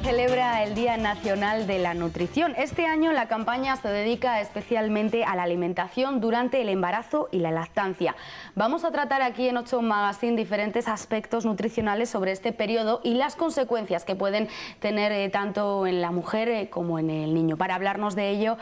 celebra el Día Nacional de la Nutrición. Este año la campaña se dedica especialmente a la alimentación durante el embarazo y la lactancia. Vamos a tratar aquí en 8 Magazine diferentes aspectos nutricionales sobre este periodo y las consecuencias que pueden tener tanto en la mujer como en el niño. Para hablarnos de ello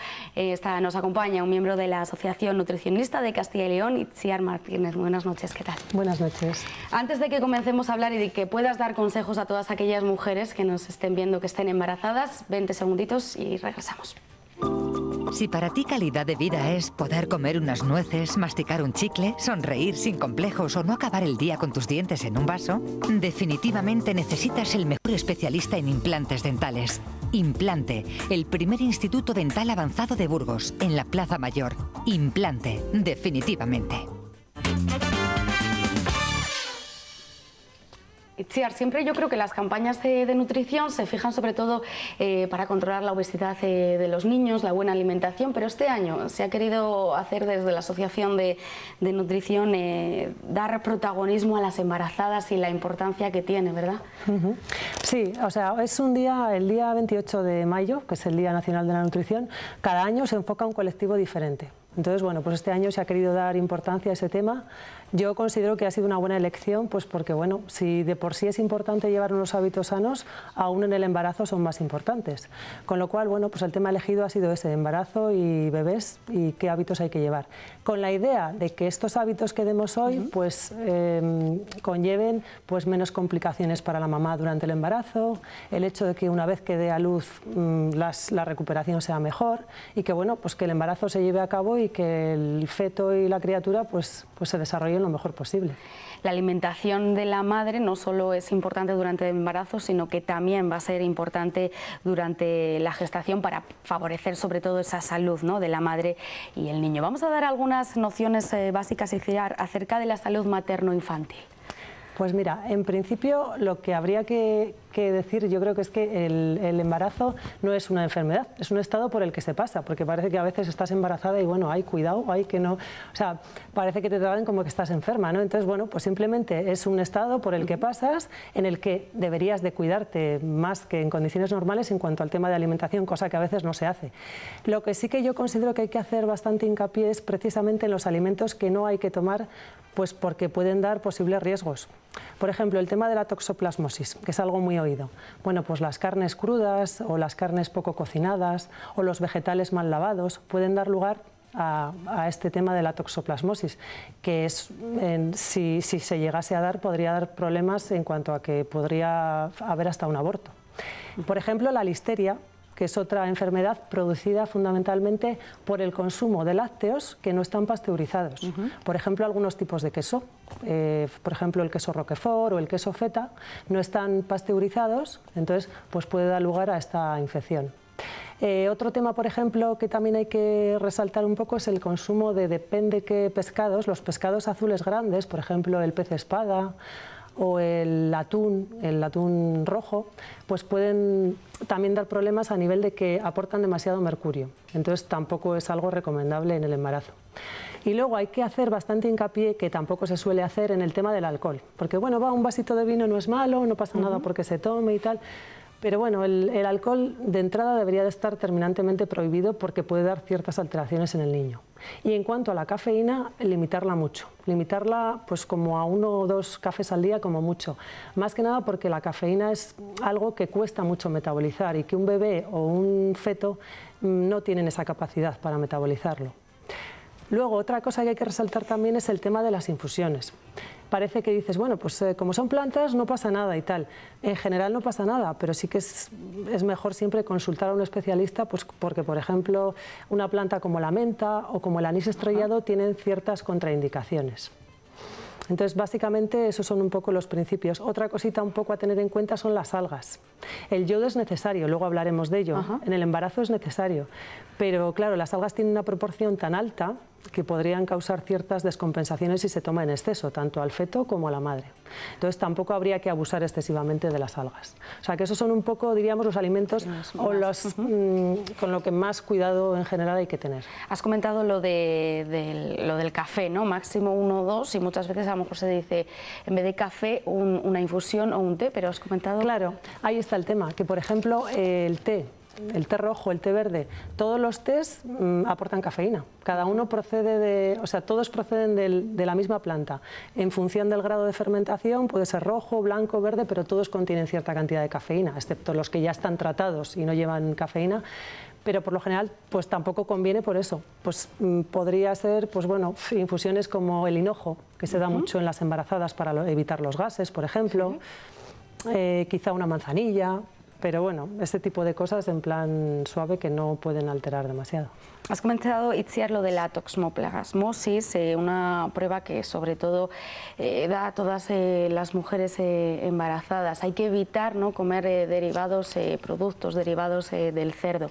nos acompaña un miembro de la Asociación Nutricionista de Castilla y León, Itziar Martínez. Buenas noches, ¿qué tal? Buenas noches. Antes de que comencemos a hablar y de que puedas dar consejos a todas aquellas mujeres que nos estén viendo que estén embarazadas, 20 segunditos y regresamos. Si para ti calidad de vida es poder comer unas nueces, masticar un chicle, sonreír sin complejos o no acabar el día con tus dientes en un vaso, definitivamente necesitas el mejor especialista en implantes dentales. Implante, el primer instituto dental avanzado de Burgos, en la Plaza Mayor. Implante, definitivamente. Itziar, siempre yo creo que las campañas de nutrición se fijan sobre todo para controlar la obesidad de los niños, la buena alimentación, pero este año se ha querido hacer desde la Asociación de Nutrición dar protagonismo a las embarazadas y la importancia que tiene, ¿verdad? Sí, o sea, es un día, el día 28 de mayo, que es el Día Nacional de la Nutrición, cada año se enfoca un colectivo diferente. Entonces, bueno, pues este año se ha querido dar importancia a ese tema. Yo considero que ha sido una buena elección, pues porque, bueno, si de por sí es importante llevar unos hábitos sanos, aún en el embarazo son más importantes. Con lo cual, bueno, pues el tema elegido ha sido ese, embarazo y bebés y qué hábitos hay que llevar. Con la idea de que estos hábitos que demos hoy, pues conlleven pues menos complicaciones para la mamá durante el embarazo, el hecho de que una vez que dé a luz la recuperación sea mejor y que, bueno, pues que el embarazo se lleve a cabo y que el feto y la criatura pues se desarrollen lo mejor posible. La alimentación de la madre no solo es importante durante el embarazo, sino que también va a ser importante durante la gestación para favorecer sobre todo esa salud, ¿no?, de la madre y el niño. Vamos a dar algunas nociones básicas acerca de la salud materno-infantil. Pues mira, en principio lo que habría que decir, yo creo que es que el embarazo no es una enfermedad, es un estado por el que se pasa, porque parece que a veces estás embarazada y bueno, hay cuidado, hay que no, o sea, parece que te tratan como que estás enferma, ¿no? Entonces, bueno, pues simplemente es un estado por el que pasas, en el que deberías de cuidarte más que en condiciones normales en cuanto al tema de alimentación, cosa que a veces no se hace. Lo que sí que yo considero que hay que hacer bastante hincapié es precisamente en los alimentos que no hay que tomar, pues porque pueden dar posibles riesgos. Por ejemplo, el tema de la toxoplasmosis, que es algo muy oído. Bueno, pues las carnes crudas o las carnes poco cocinadas o los vegetales mal lavados pueden dar lugar a este tema de la toxoplasmosis, que es, si se llegase a dar, podría dar problemas en cuanto a que podría haber hasta un aborto. Por ejemplo, la listeria, que es otra enfermedad producida fundamentalmente por el consumo de lácteos que no están pasteurizados. Por ejemplo, algunos tipos de queso, por ejemplo el queso roquefort o el queso feta, no están pasteurizados, entonces pues puede dar lugar a esta infección. Otro tema, por ejemplo, que también hay que resaltar un poco es el consumo de depende qué pescados, los pescados azules grandes, por ejemplo el pez espada o el atún rojo, pues pueden también dar problemas a nivel de que aportan demasiado mercurio. Entonces tampoco es algo recomendable en el embarazo. Y luego hay que hacer bastante hincapié, que tampoco se suele hacer, en el tema del alcohol. Porque bueno, un vasito de vino no es malo, no pasa nada porque se tome y tal. Pero bueno, el alcohol de entrada debería de estar terminantemente prohibido porque puede dar ciertas alteraciones en el niño. Y en cuanto a la cafeína, limitarla mucho. Limitarla pues como a 1 o 2 cafés al día como mucho. Más que nada porque la cafeína es algo que cuesta mucho metabolizar y que un bebé o un feto no tienen esa capacidad para metabolizarlo. Luego, otra cosa que hay que resaltar también es el tema de las infusiones. Parece que dices, bueno, pues como son plantas no pasa nada y tal. En general no pasa nada, pero sí que es mejor siempre consultar a un especialista, pues porque, por ejemplo, una planta como la menta o como el anís estrellado tienen ciertas contraindicaciones. Entonces, básicamente, esos son un poco los principios. Otra cosita un poco a tener en cuenta son las algas. El yodo es necesario, luego hablaremos de ello. En el embarazo es necesario, pero claro, las algas tienen una proporción tan alta que podrían causar ciertas descompensaciones si se toma en exceso, tanto al feto como a la madre. Entonces tampoco habría que abusar excesivamente de las algas. O sea que esos son un poco, diríamos, los alimentos o los, con lo que más cuidado en general hay que tener. Has comentado lo del café, ¿no? Máximo 1 o 2, y muchas veces a lo mejor se dice, en vez de café, una infusión o un té, pero has comentado... Claro, ahí está el tema, que por ejemplo el té rojo, el té verde, todos los tés aportan cafeína. Cada uno procede de, o sea, todos proceden de la misma planta. En función del grado de fermentación puede ser rojo, blanco, verde, pero todos contienen cierta cantidad de cafeína, excepto los que ya están tratados y no llevan cafeína. Pero por lo general pues tampoco conviene por eso. Pues podría ser, pues bueno, infusiones como el hinojo, que se da mucho en las embarazadas para evitar los gases, por ejemplo. Quizá una manzanilla. Pero bueno, ese tipo de cosas en plan suave que no pueden alterar demasiado. Has comentado, Itziar, lo de la toxoplasmosis, una prueba que sobre todo da a todas las mujeres embarazadas. Hay que evitar, ¿no?, comer derivados, productos derivados del cerdo.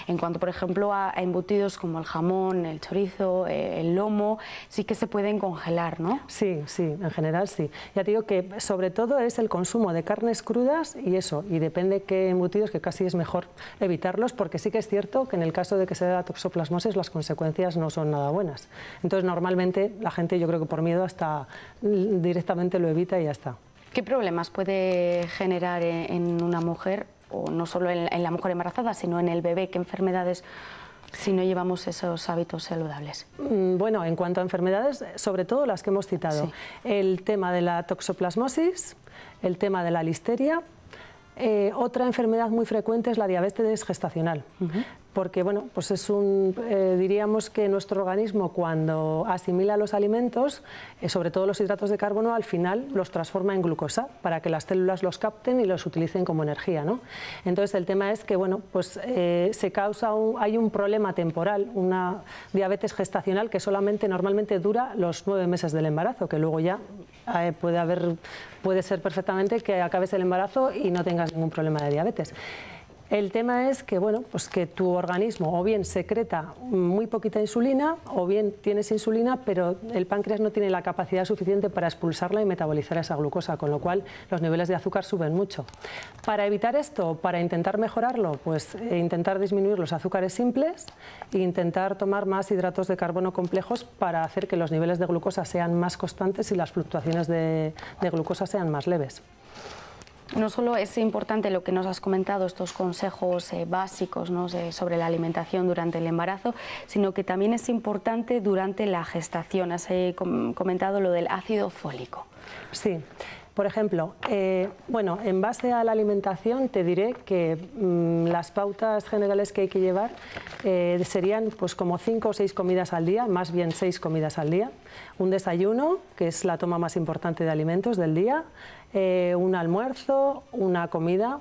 En cuanto, por ejemplo, a embutidos como el jamón, el chorizo, el lomo, sí que se pueden congelar, ¿no? Sí, sí, en general sí. Ya te digo que sobre todo es el consumo de carnes crudas y eso, y depende qué embutidos, que casi es mejor evitarlos, porque sí que es cierto que en el caso de que se dé la toxoplasmosis las consecuencias no son nada buenas. Entonces normalmente la gente, yo creo que por miedo, hasta directamente lo evita y ya está. ¿Qué problemas puede generar en una mujer, o no solo en la mujer embarazada, sino en el bebé? ¿Qué enfermedades si no llevamos esos hábitos saludables? Bueno, en cuanto a enfermedades, sobre todo las que hemos citado. Sí. El tema de la toxoplasmosis, el tema de la listeria. Otra enfermedad muy frecuente es la diabetes gestacional. Porque bueno, pues es diríamos que nuestro organismo, cuando asimila los alimentos, sobre todo los hidratos de carbono, al final los transforma en glucosa para que las células los capten y los utilicen como energía, ¿no? Entonces el tema es que bueno, pues hay un problema temporal, una diabetes gestacional que solamente normalmente dura los 9 meses del embarazo, que luego ya puede ser perfectamente que acabes el embarazo y no tengas ningún problema de diabetes. El tema es que, bueno, pues que tu organismo o bien secreta muy poquita insulina o bien tienes insulina, pero el páncreas no tiene la capacidad suficiente para expulsarla y metabolizar esa glucosa, con lo cual los niveles de azúcar suben mucho. Para evitar esto, para intentar mejorarlo, pues intentar disminuir los azúcares simples e intentar tomar más hidratos de carbono complejos para hacer que los niveles de glucosa sean más constantes y las fluctuaciones de glucosa sean más leves. No solo es importante lo que nos has comentado, estos consejos básicos, ¿no?, sobre la alimentación durante el embarazo, sino que también es importante durante la gestación. Has comentado lo del ácido fólico. Sí. Por ejemplo, bueno, en base a la alimentación te diré que las pautas generales que hay que llevar serían pues como 5 o 6 comidas al día, más bien 6 comidas al día, un desayuno, que es la toma más importante de alimentos del día, un almuerzo, una comida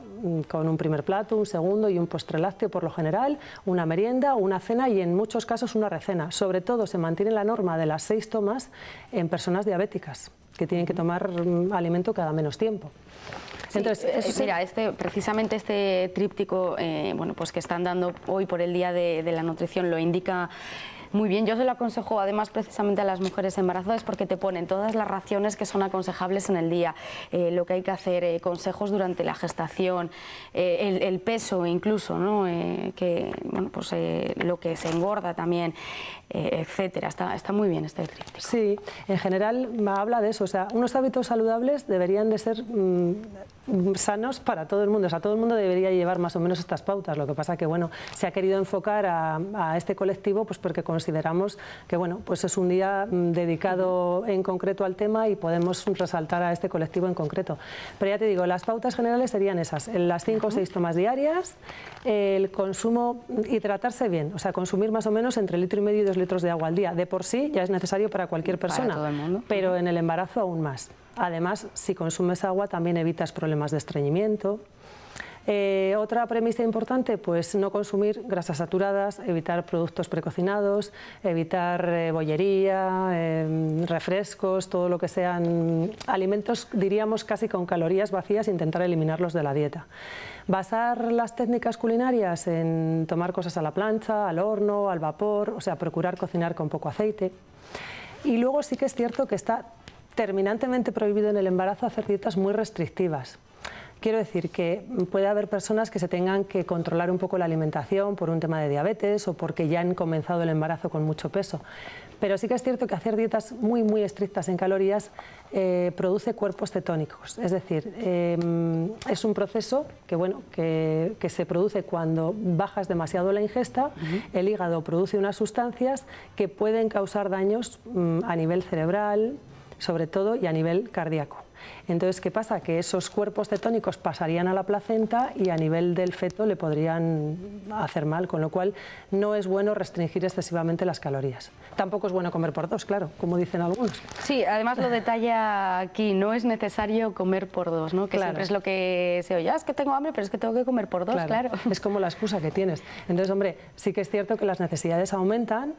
con un primer plato, un segundo y un postre lácteo por lo general, una merienda, una cena y en muchos casos una recena. Sobre todo se mantiene la norma de las 6 tomas en personas diabéticas, que tienen que tomar alimento cada menos tiempo. Sí, entonces, mira, precisamente este tríptico bueno, pues que están dando hoy por el Día de la Nutrición lo indica muy bien. Yo se lo aconsejo además precisamente a las mujeres embarazadas, porque te ponen todas las raciones que son aconsejables en el día, lo que hay que hacer, consejos durante la gestación, el peso incluso, ¿no? Que, bueno, pues, lo que se engorda también, etcétera. Está muy bien este tríptico. Sí, en general habla de eso, o sea, unos hábitos saludables deberían de ser sanos para todo el mundo, o sea, todo el mundo debería llevar más o menos estas pautas. Lo que pasa que bueno, se ha querido enfocar a este colectivo pues porque consideramos que bueno, pues es un día dedicado en concreto al tema y podemos resaltar a este colectivo en concreto. Pero ya te digo, las pautas generales serían esas, las 5 o 6 tomas diarias, el consumo, hidratarse bien, o sea, consumir más o menos entre 1,5 litros y 2 litros de agua al día. De por sí ya es necesario para cualquier persona, para todo el mundo, pero en el embarazo aún más. Además, si consumes agua también evitas problemas de estreñimiento. Otra premisa importante, pues no consumir grasas saturadas, evitar productos precocinados, evitar bollería, refrescos, todo lo que sean alimentos, diríamos casi con calorías vacías, intentar eliminarlos de la dieta. Basar las técnicas culinarias en tomar cosas a la plancha, al horno, al vapor, o sea, procurar cocinar con poco aceite. Y luego sí que es cierto que está terminantemente prohibido en el embarazo hacer dietas muy restrictivas. Quiero decir que puede haber personas que se tengan que controlar un poco la alimentación por un tema de diabetes o porque ya han comenzado el embarazo con mucho peso. Pero sí que es cierto que hacer dietas muy estrictas en calorías produce cuerpos cetónicos. Es decir, es un proceso que se produce cuando bajas demasiado la ingesta. El hígado produce unas sustancias que pueden causar daños a nivel cerebral, sobre todo, y a nivel cardíaco. Entonces, ¿qué pasa? Que esos cuerpos cetónicos pasarían a la placenta y a nivel del feto le podrían hacer mal, con lo cual no es bueno restringir excesivamente las calorías. Tampoco es bueno comer por dos, claro, como dicen algunos. Sí, además lo detalla aquí, no es necesario comer por dos, ¿no? Que siempre es lo que se oye, es que tengo hambre, pero es que tengo que comer por dos, claro. Es como la excusa que tienes. Entonces, hombre, sí que es cierto que las necesidades aumentan,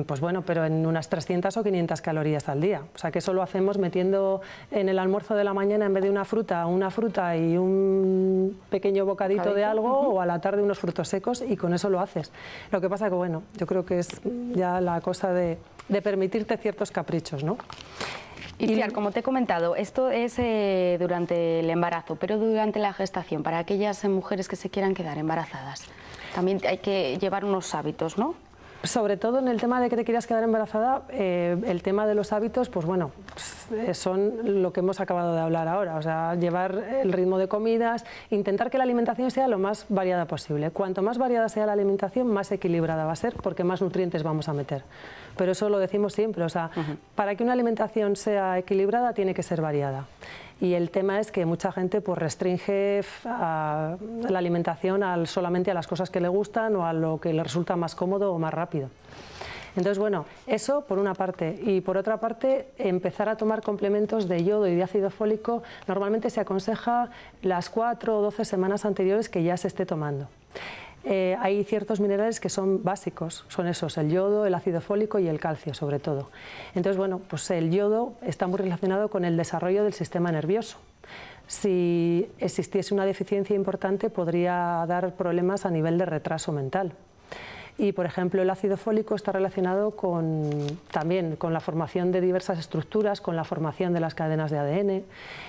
pues bueno, pero en unas 300 o 500 calorías al día. O sea, que eso lo hacemos metiendo en el almuerzo de la mañana, en vez de una fruta y un pequeño bocadito de algo, o a la tarde unos frutos secos, y con eso lo haces. Lo que pasa que, bueno, yo creo que es ya la cosa de permitirte ciertos caprichos, ¿no? Itziar, como te he comentado, esto es durante el embarazo, pero durante la gestación, para aquellas mujeres que se quieran quedar embarazadas, también hay que llevar unos hábitos, ¿no? Sobre todo en el tema de que te quieras quedar embarazada, el tema de los hábitos, pues bueno, son lo que hemos acabado de hablar ahora, o sea, llevar el ritmo de comidas, intentar que la alimentación sea lo más variada posible. Cuanto más variada sea la alimentación, más equilibrada va a ser, porque más nutrientes vamos a meter. Pero eso lo decimos siempre, o sea, para que una alimentación sea equilibrada tiene que ser variada. Y el tema es que mucha gente pues restringe la alimentación solamente a las cosas que le gustan o a lo que le resulta más cómodo o más rápido. Entonces, bueno, eso por una parte. Y por otra parte, empezar a tomar complementos de yodo y de ácido fólico. Normalmente se aconseja las 4 o 12 semanas anteriores que ya se esté tomando. Hay ciertos minerales que son básicos, son esos, el yodo, el ácido fólico y el calcio sobre todo. Entonces, bueno, pues el yodo está muy relacionado con el desarrollo del sistema nervioso. Si existiese una deficiencia importante podría dar problemas a nivel de retraso mental. Y, por ejemplo, el ácido fólico está relacionado también con la formación de diversas estructuras, con la formación de las cadenas de ADN.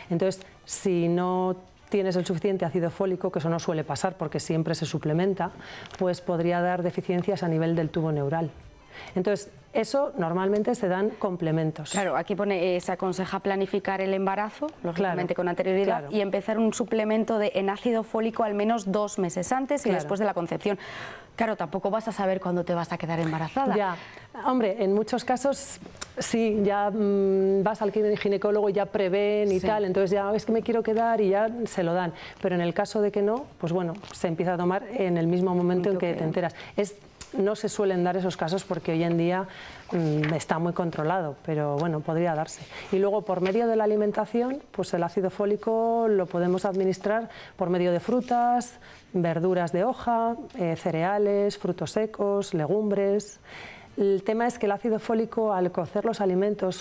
Entonces, si no tienes el suficiente ácido fólico, que eso no suele pasar porque siempre se suplementa, pues podría dar deficiencias a nivel del tubo neural. Entonces, eso normalmente se dan complementos. Claro, aquí pone, se aconseja planificar el embarazo, lógicamente con anterioridad, y empezar un suplemento en ácido fólico al menos 2 meses antes y después de la concepción. Claro, tampoco vas a saber cuándo te vas a quedar embarazada. Ya, hombre, en muchos casos sí, ya vas al ginecólogo y ya prevén y tal, entonces ya es que me quiero quedar y ya se lo dan. Pero en el caso de que no, pues bueno, se empieza a tomar en el mismo momento en que te enteras. No se suelen dar esos casos porque hoy en día está muy controlado, pero bueno, podría darse. Y luego, por medio de la alimentación, pues el ácido fólico lo podemos administrar por medio de frutas, verduras de hoja, cereales, frutos secos, legumbres. El tema es que el ácido fólico, al cocer los alimentos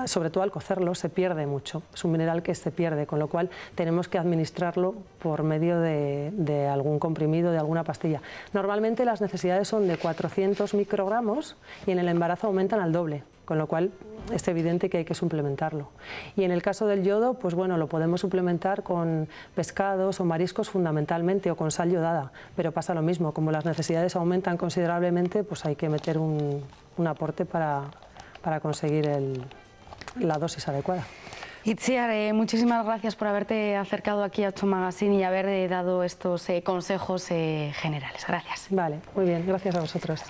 sobre todo al cocerlos, se pierde mucho. Es un mineral que se pierde, con lo cual tenemos que administrarlo por medio de algún comprimido, de alguna pastilla. Normalmente las necesidades son de 400 microgramos y en el embarazo aumentan al doble, con lo cual es evidente que hay que suplementarlo. Y en el caso del yodo, pues bueno, lo podemos suplementar con pescados o mariscos fundamentalmente, o con sal yodada, pero pasa lo mismo, como las necesidades aumentan considerablemente, pues hay que meter un aporte para conseguir la dosis adecuada. Itziar, muchísimas gracias por haberte acercado aquí a 8 Magazine y haber dado estos consejos generales. Gracias. Vale, muy bien, gracias a vosotros.